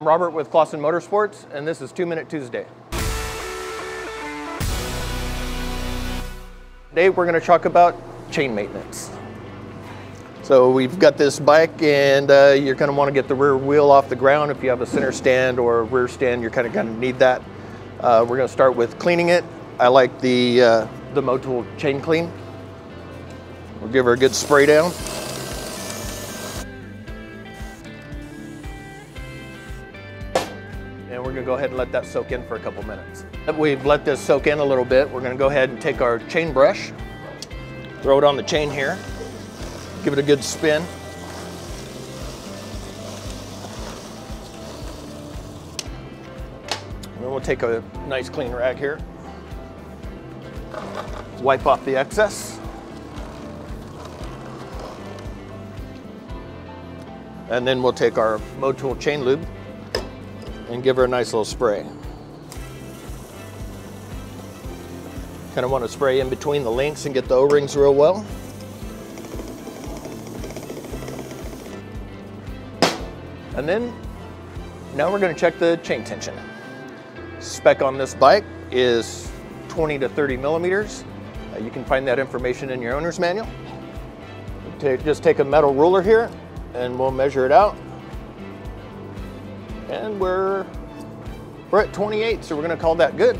I'm Robert with Clawson Motorsports, and this is 2 Minute Tuesday. Today we're going to talk about chain maintenance. So we've got this bike, and you're going to want to get the rear wheel off the ground. If you have a center stand or a rear stand, you're kind of going to need that. We're going to start with cleaning it. I like the Motul chain clean. We'll give her a good spray down. And we're going to go ahead and let that soak in for a couple minutes. We've let this soak in a little bit. We're going to go ahead and take our chain brush, throw it on the chain here, give it a good spin. And then we'll take a nice clean rag here, wipe off the excess. And then we'll take our Motul chain lube and give her a nice little spray. Kind of want to spray in between the links and get the O-rings real well. And then, now we're going to check the chain tension. Spec on this bike is 20 to 30 millimeters. You can find that information in your owner's manual. Just take a metal ruler here and we'll measure it out. And we're at 28, so we're going to call that good.